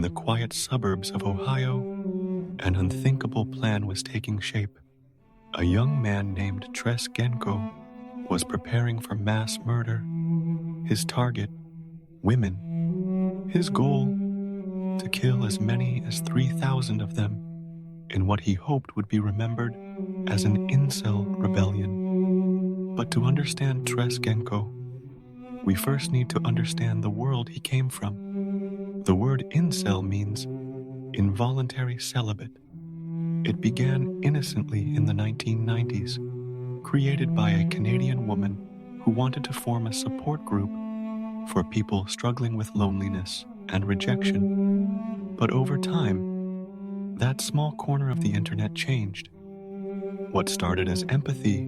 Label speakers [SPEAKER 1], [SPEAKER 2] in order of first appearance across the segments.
[SPEAKER 1] in the quiet suburbs of Ohio, an unthinkable plan was taking shape. A young man named Genco was preparing for mass murder. His target, women. His goal, to kill as many as 3,000 of them in what he hoped would be remembered as an Incel rebellion. But to understand Genco, we first need to understand the world he came from. The word Incel means involuntary celibate. It began innocently in the 1990s, created by a Canadian woman who wanted to form a support group for people struggling with loneliness and rejection. But over time, that small corner of the internet changed. What started as empathy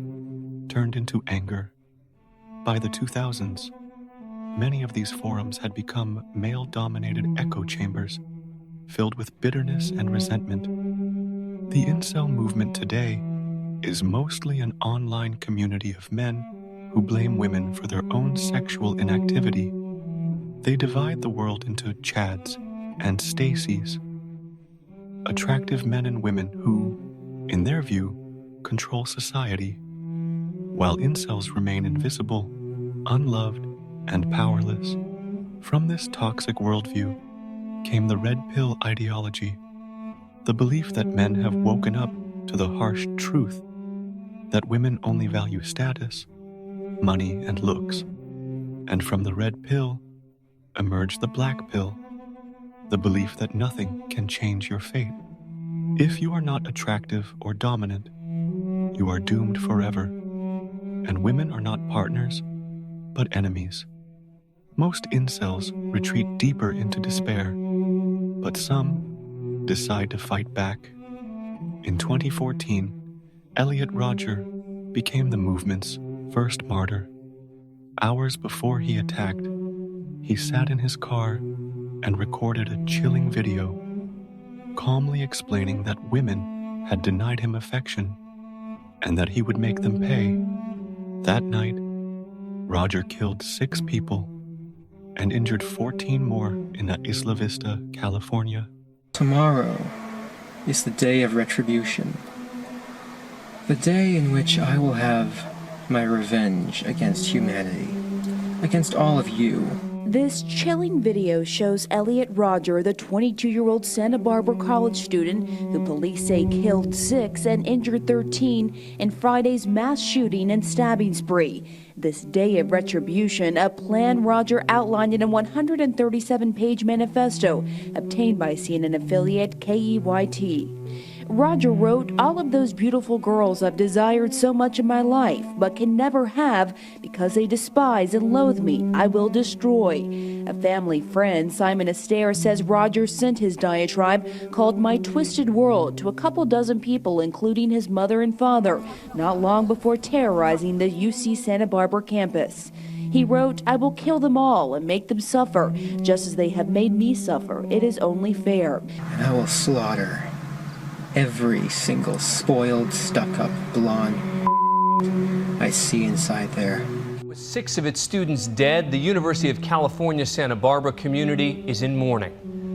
[SPEAKER 1] turned into anger. By the 2000s, many of these forums had become male-dominated echo chambers filled with bitterness and resentment. The incel movement today is mostly an online community of men who blame women for their own sexual inactivity. They divide the world into Chads and Stacys, attractive men and women who, in their view, control society, while incels remain invisible, unloved, and powerless. From this toxic worldview came the red pill ideology, the belief that men have woken up to the harsh truth that women only value status, money, and looks. And from the red pill emerged the black pill, the belief that nothing can change your fate. If you are not attractive or dominant, you are doomed forever. And women are not partners, but enemies. Most incels retreat deeper into despair, but some decide to fight back. In 2014, Elliot Rodger became the movement's first martyr. Hours before he attacked, he sat in his car and recorded a chilling video, calmly explaining that women had denied him affection and that he would make them pay. That night, Rodger killed 6 people and injured 14 more in Isla Vista, California.
[SPEAKER 2] Tomorrow is the day of retribution, the day in which I will have my revenge against humanity, against all of you.
[SPEAKER 3] This chilling video shows Elliot Rodger, the 22-year-old Santa Barbara college student who police say killed 6 and injured 13 in Friday's mass shooting and stabbing spree. This day of retribution, a plan Rodger outlined in a 137-page manifesto obtained by CNN affiliate KEYT. Rodger wrote, "All of those beautiful girls I've desired so much in my life, but can never have because they despise and loathe me, I will destroy." A family friend, Simon Astaire, says Rodger sent his diatribe, called My Twisted World, to a couple dozen people, including his mother and father, not long before terrorizing the UC Santa Barbara campus. He wrote, "I will kill them all and make them suffer, just as they have made me suffer. It is only fair.
[SPEAKER 2] And I will slaughter every single spoiled, stuck-up, blonde I see inside there."
[SPEAKER 4] With 6 of its students dead, the University of California Santa Barbara community is in mourning.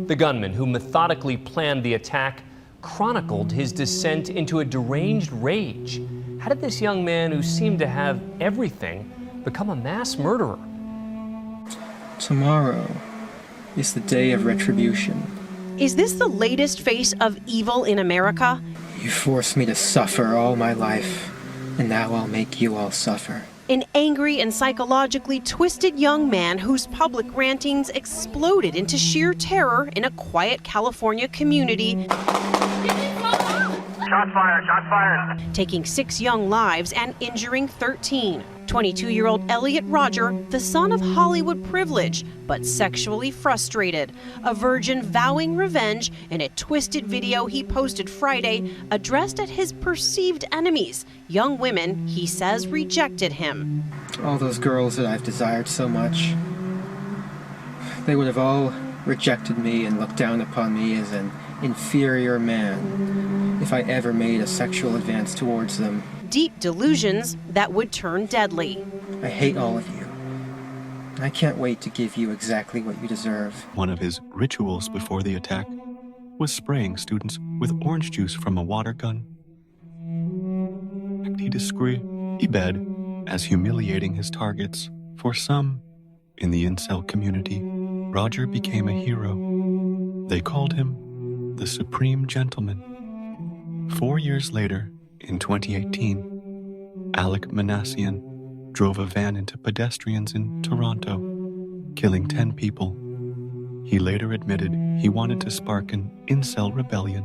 [SPEAKER 4] The gunman who methodically planned the attack chronicled his descent into a deranged rage. How did this young man, who seemed to have everything, become a mass murderer?
[SPEAKER 2] Tomorrow is the day of retribution.
[SPEAKER 5] Is this the latest face of evil in America?
[SPEAKER 2] You forced me to suffer all my life, and now I'll make you all suffer.
[SPEAKER 5] An angry and psychologically twisted young man whose public rantings exploded into sheer terror in a quiet California community.
[SPEAKER 6] Shots fired, shots fired.
[SPEAKER 5] Taking 6 young lives and injuring 13. 22-year-old Elliot Rodger, the son of Hollywood privilege, but sexually frustrated. A virgin vowing revenge in a twisted video he posted Friday addressed at his perceived enemies, young women he says rejected him.
[SPEAKER 2] All those girls that I've desired so much, they would have all rejected me and looked down upon me as an inferior man if I ever made a sexual advance towards them.
[SPEAKER 5] Deep delusions that would turn deadly.
[SPEAKER 2] I hate all of you. I can't wait to give you exactly what you deserve.
[SPEAKER 1] One of his rituals before the attack was spraying students with orange juice from a water gun. He described as humiliating his targets. For some in the Incel community, Rodger became a hero. They called him the Supreme Gentleman. 4 years later, in 2018, Alec Manassian drove a van into pedestrians in Toronto, killing 10 people. He later admitted he wanted to spark an incel rebellion.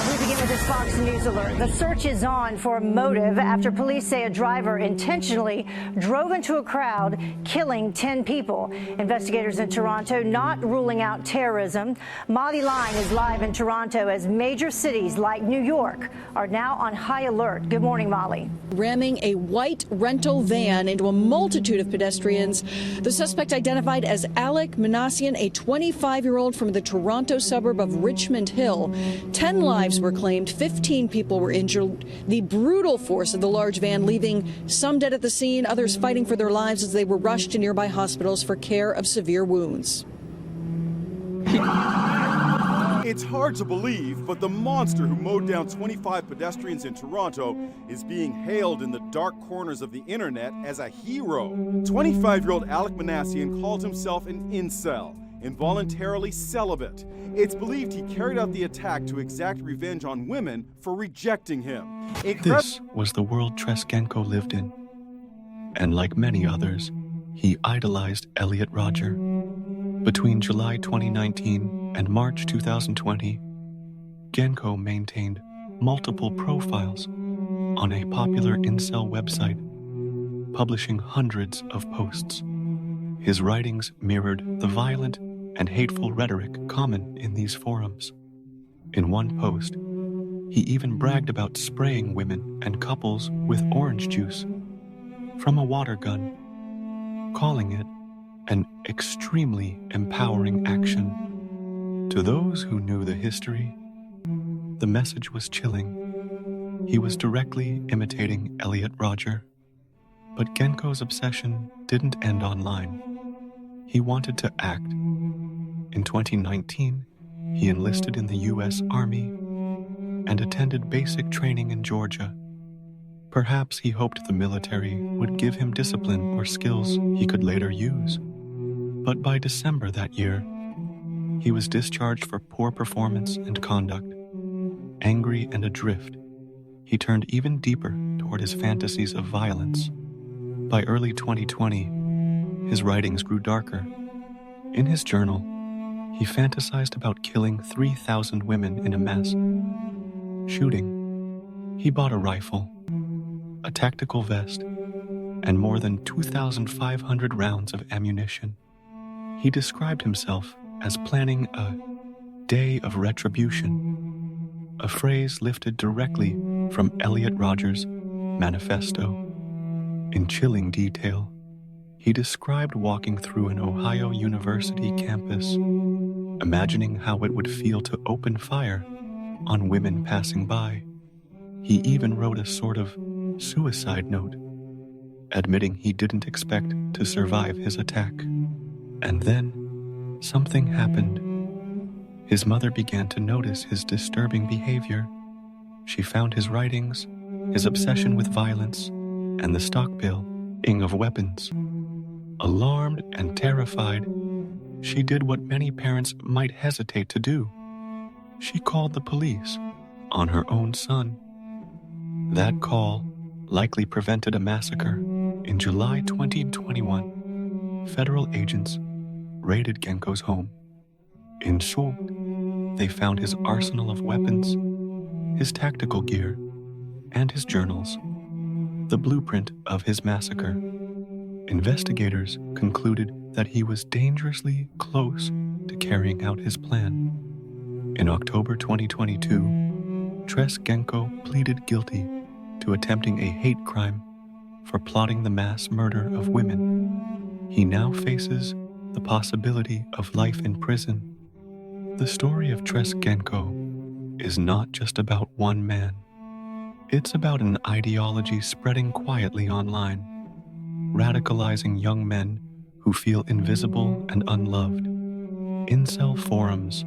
[SPEAKER 6] We begin with this Fox News alert. The search is on for a motive after police say a driver intentionally drove into a crowd, killing 10 people. Investigators in Toronto not ruling out terrorism. Molly Line is live in Toronto as major cities like New York are now on high alert. Good morning, Molly.
[SPEAKER 7] Ramming a white rental van into a multitude of pedestrians. The suspect identified as Alec Manassian, a 25-year-old from the Toronto suburb of Richmond Hill. 10 lives were claimed, 15 people were injured. The brutal force of the large van leaving some dead at the scene, others fighting for their lives as they were rushed to nearby hospitals for care of severe wounds.
[SPEAKER 8] It's hard to believe, but the monster who mowed down 25 pedestrians in Toronto is being hailed in the dark corners of the internet as a hero. 25-year-old Alec Manassian called himself an incel, involuntarily celibate. It's believed he carried out the attack to exact revenge on women for rejecting him.
[SPEAKER 1] This was the world Tres Genco lived in. And like many others, he idolized Elliot Rodger. Between July 2019 and March 2020, Genco maintained multiple profiles on a popular incel website, publishing hundreds of posts. His writings mirrored the violent and hateful rhetoric common in these forums. In one post, he even bragged about spraying women and couples with orange juice from a water gun, calling it an extremely empowering action. To those who knew the history, the message was chilling. He was directly imitating Elliot Rodger. But Genco's obsession didn't end online. He wanted to act. In 2019, he enlisted in the U.S. Army and attended basic training in Georgia. Perhaps he hoped the military would give him discipline or skills he could later use. But by December that year, he was discharged for poor performance and conduct. Angry and adrift, he turned even deeper toward his fantasies of violence. By early 2020, his writings grew darker. In his journal, he fantasized about killing 3,000 women in a mass shooting. He bought a rifle, a tactical vest, and more than 2,500 rounds of ammunition. He described himself as planning a day of retribution, a phrase lifted directly from Elliot Rodger's manifesto. In chilling detail, he described walking through an Ohio University campus, imagining how it would feel to open fire on women passing by. He even wrote a sort of suicide note, admitting he didn't expect to survive his attack. And then, something happened. His mother began to notice his disturbing behavior. She found his writings, his obsession with violence, and the stockpiling of weapons. Alarmed and terrified, she did what many parents might hesitate to do. She called the police on her own son. That call likely prevented a massacre. In July 2021, federal agents raided Genco's home. In short, they found his arsenal of weapons, his tactical gear, and his journals, the blueprint of his massacre. Investigators concluded that he was dangerously close to carrying out his plan. In October 2022, Tres Genco pleaded guilty to attempting a hate crime for plotting the mass murder of women. He now faces the possibility of life in prison. The story of Tres Genco is not just about one man. It's about an ideology spreading quietly online, radicalizing young men who feel invisible and unloved. Incel forums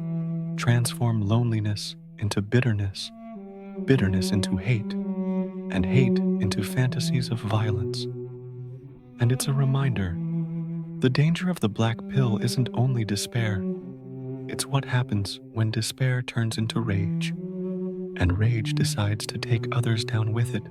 [SPEAKER 1] transform loneliness into bitterness, bitterness into hate, and hate into fantasies of violence. And it's a reminder, the danger of the black pill isn't only despair, it's what happens when despair turns into rage, and rage decides to take others down with it.